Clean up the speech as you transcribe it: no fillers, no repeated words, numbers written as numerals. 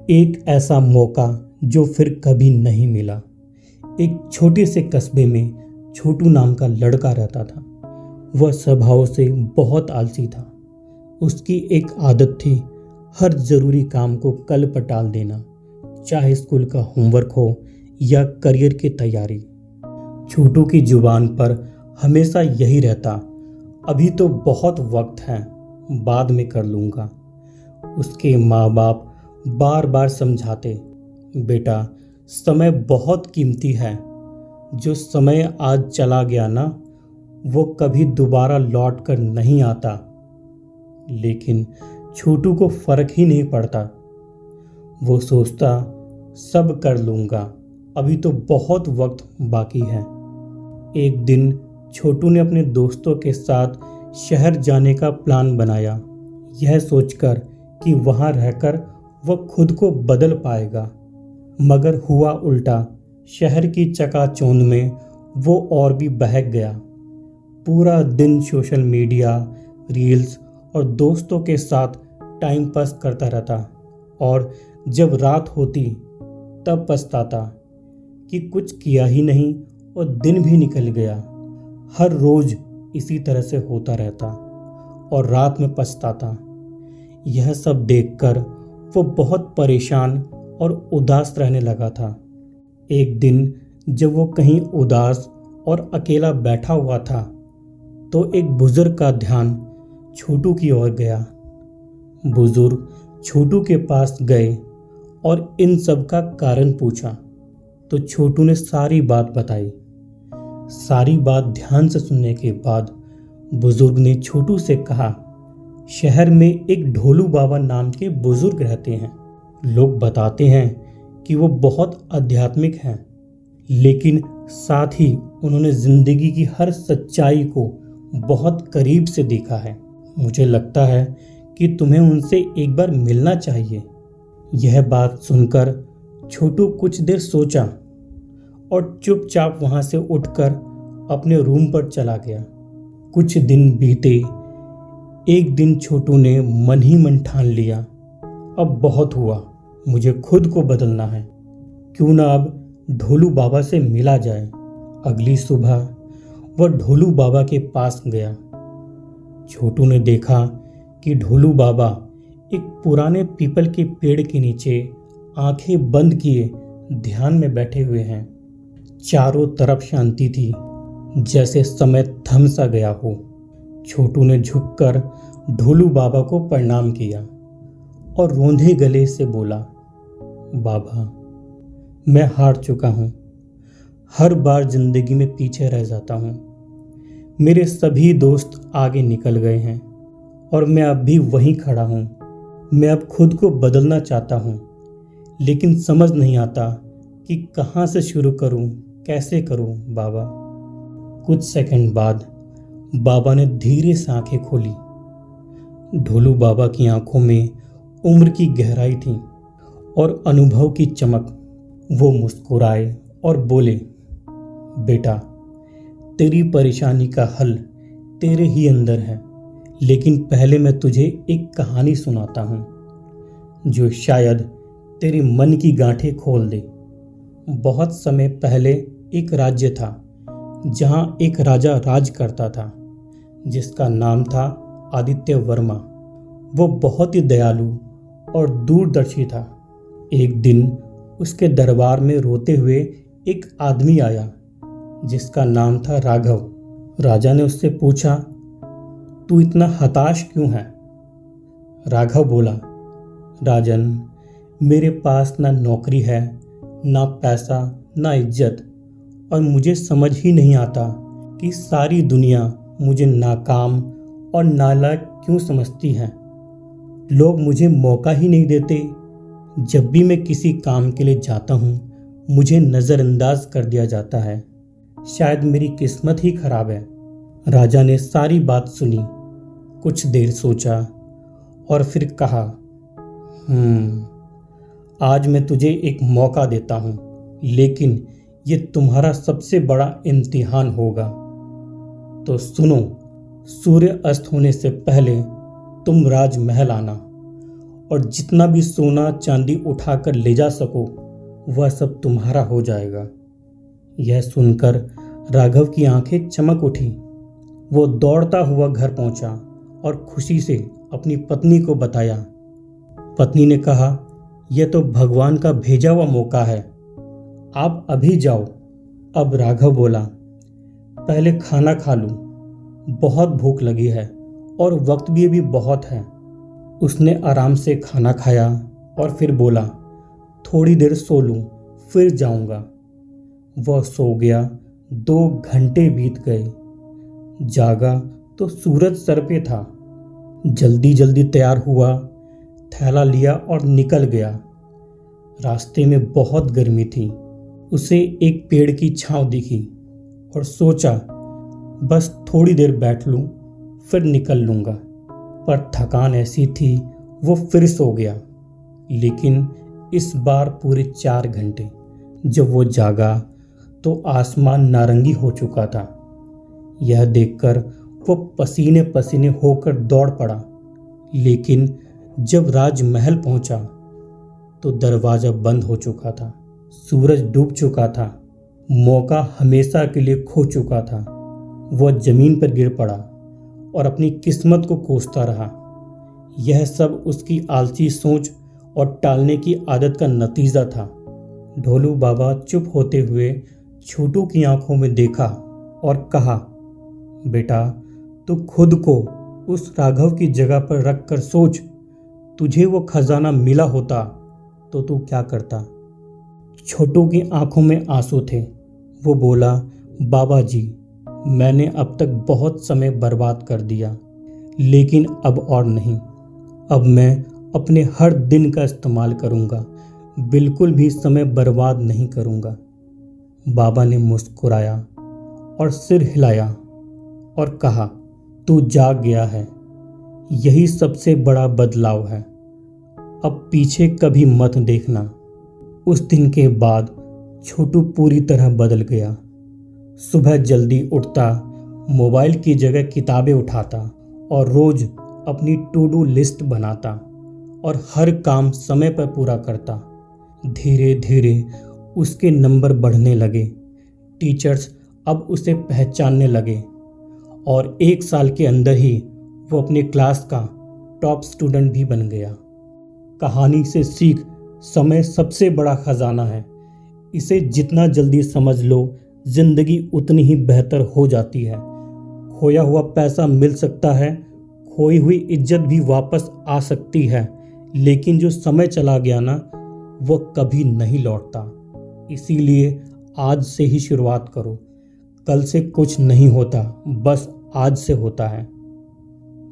एक ऐसा मौका जो फिर कभी नहीं मिला। एक छोटे से कस्बे में छोटू नाम का लड़का रहता था। वह स्वभाव से बहुत आलसी था। उसकी एक आदत थी हर ज़रूरी काम को कल पर टाल देना, चाहे स्कूल का होमवर्क हो या करियर की तैयारी। छोटू की जुबान पर हमेशा यही रहता, अभी तो बहुत वक्त है, बाद में कर लूँगा। उसके माँ बाप बार बार समझाते, बेटा समय बहुत कीमती है, जो समय आज चला गया ना वो कभी दोबारा लौट कर नहीं आता। लेकिन छोटू को फर्क ही नहीं पड़ता। वो सोचता सब कर लूँगा, अभी तो बहुत वक्त बाकी है। एक दिन छोटू ने अपने दोस्तों के साथ शहर जाने का प्लान बनाया, यह सोचकर कि वहाँ रहकर वह खुद को बदल पाएगा। मगर हुआ उल्टा। शहर की चकाचौंध में वो और भी बहक गया। पूरा दिन सोशल मीडिया, रील्स और दोस्तों के साथ टाइम पास करता रहता, और जब रात होती तब पछताता कि कुछ किया ही नहीं और दिन भी निकल गया। हर रोज इसी तरह से होता रहता और रात में पछताता। यह सब देखकर वो बहुत परेशान और उदास रहने लगा था। एक दिन जब वो कहीं उदास और अकेला बैठा हुआ था तो एक बुजुर्ग का ध्यान छोटू की ओर गया। बुजुर्ग छोटू के पास गए और इन सब का कारण पूछा तो छोटू ने सारी बात बताई। सारी बात ध्यान से सुनने के बाद बुजुर्ग ने छोटू से कहा, शहर में एक ढोलू बाबा नाम के बुजुर्ग रहते हैं। लोग बताते हैं कि वो बहुत आध्यात्मिक हैं, लेकिन साथ ही उन्होंने जिंदगी की हर सच्चाई को बहुत करीब से देखा है। मुझे लगता है कि तुम्हें उनसे एक बार मिलना चाहिए। यह बात सुनकर छोटू कुछ देर सोचा और चुपचाप वहां से उठकर अपने रूम पर चला गया। कुछ दिन बीते। एक दिन छोटू ने मन ही मन ठान लिया, अब बहुत हुआ, मुझे खुद को बदलना है। क्यों ना अब ढोलू बाबा से मिला जाए। अगली सुबह वह ढोलू बाबा के पास गया। छोटू ने देखा कि ढोलू बाबा एक पुराने पीपल के पेड़ के नीचे आंखें बंद किए ध्यान में बैठे हुए हैं। चारों तरफ शांति थी, जैसे समय थम सा गया हो। छोटू ने झुककर ढोलू बाबा को प्रणाम किया और रोंधे गले से बोला, बाबा मैं हार चुका हूँ। हर बार जिंदगी में पीछे रह जाता हूँ। मेरे सभी दोस्त आगे निकल गए हैं और मैं अब भी वहीं खड़ा हूँ। मैं अब खुद को बदलना चाहता हूँ, लेकिन समझ नहीं आता कि कहाँ से शुरू करूँ, कैसे करूँ बाबा। कुछ सेकंड बाद बाबा ने धीरे से आंखें खोली। ढोलू बाबा की आंखों में उम्र की गहराई थी और अनुभव की चमक। वो मुस्कुराए और बोले, बेटा तेरी परेशानी का हल तेरे ही अंदर है, लेकिन पहले मैं तुझे एक कहानी सुनाता हूँ जो शायद तेरे मन की गांठें खोल दे। बहुत समय पहले एक राज्य था जहाँ एक राजा राज करता था, जिसका नाम था आदित्य वर्मा। वो बहुत ही दयालु और दूरदर्शी था। एक दिन उसके दरबार में रोते हुए एक आदमी आया जिसका नाम था राघव। राजा ने उससे पूछा, तू इतना हताश क्यों है? राघव बोला, राजन मेरे पास ना नौकरी है, ना पैसा, ना इज्जत, और मुझे समझ ही नहीं आता कि सारी दुनिया मुझे नाकाम और नालायक क्यों समझती है। लोग मुझे मौका ही नहीं देते। जब भी मैं किसी काम के लिए जाता हूँ मुझे नज़रअंदाज कर दिया जाता है। शायद मेरी किस्मत ही खराब है। राजा ने सारी बात सुनी, कुछ देर सोचा और फिर कहा, आज मैं तुझे एक मौका देता हूँ, लेकिन ये तुम्हारा सबसे बड़ा इम्तिहान होगा। तो सुनो, सूर्य अस्त होने से पहले तुम राजमहल आना और जितना भी सोना चांदी उठाकर ले जा सको वह सब तुम्हारा हो जाएगा। यह सुनकर राघव की आंखें चमक उठी। वो दौड़ता हुआ घर पहुंचा और खुशी से अपनी पत्नी को बताया। पत्नी ने कहा, यह तो भगवान का भेजा हुआ मौका है, आप अभी जाओ। अब राघव बोला, पहले खाना खा लूं, बहुत भूख लगी है और वक्त भी अभी बहुत है। उसने आराम से खाना खाया और फिर बोला, थोड़ी देर सो लूं, फिर जाऊंगा। वह सो गया। 2 घंटे बीत गए। जागा तो सूरज सर पे था। जल्दी जल्दी तैयार हुआ, थैला लिया और निकल गया। रास्ते में बहुत गर्मी थी। उसे एक पेड़ की छांव दिखी और सोचा, बस थोड़ी देर बैठ लूं, फिर निकल लूंगा। पर थकान ऐसी थी वो फिर सो गया। लेकिन इस बार पूरे 4 घंटे। जब वो जागा तो आसमान नारंगी हो चुका था। यह देखकर वो पसीने पसीने होकर दौड़ पड़ा। लेकिन जब राजमहल पहुंचा तो दरवाजा बंद हो चुका था। सूरज डूब चुका था। मौका हमेशा के लिए खो चुका था। वह जमीन पर गिर पड़ा और अपनी किस्मत को कोसता रहा। यह सब उसकी आलसी सोच और टालने की आदत का नतीजा था। ढोलू बाबा चुप होते हुए छोटू की आंखों में देखा और कहा, बेटा, तू खुद को उस राघव की जगह पर रख कर सोच, तुझे वो खजाना मिला होता तो तू क्या करता। छोटू की आंखों में आंसू थे। वो बोला, बाबा जी, मैंने अब तक बहुत समय बर्बाद कर दिया, लेकिन अब और नहीं। अब मैं अपने हर दिन का इस्तेमाल करूंगा, बिल्कुल भी समय बर्बाद नहीं करूंगा। बाबा ने मुस्कुराया और सिर हिलाया और कहा, तू जाग गया है, यही सबसे बड़ा बदलाव है। अब पीछे कभी मत देखना। उस दिन के बाद छोटू पूरी तरह बदल गया। सुबह जल्दी उठता, मोबाइल की जगह किताबें उठाता और रोज अपनी टू डू लिस्ट बनाता और हर काम समय पर पूरा करता। धीरे धीरे उसके नंबर बढ़ने लगे। टीचर्स अब उसे पहचानने लगे और 1 साल के अंदर ही वो अपने क्लास का टॉप स्टूडेंट भी बन गया। कहानी से सीख, समय सबसे बड़ा खजाना है। इसे जितना जल्दी समझ लो, जिंदगी उतनी ही बेहतर हो जाती है। खोया हुआ पैसा मिल सकता है, खोई हुई इज्जत भी वापस आ सकती है, लेकिन जो समय चला गया ना, वो कभी नहीं लौटता। इसीलिए आज से ही शुरुआत करो। कल से कुछ नहीं होता, बस आज से होता है।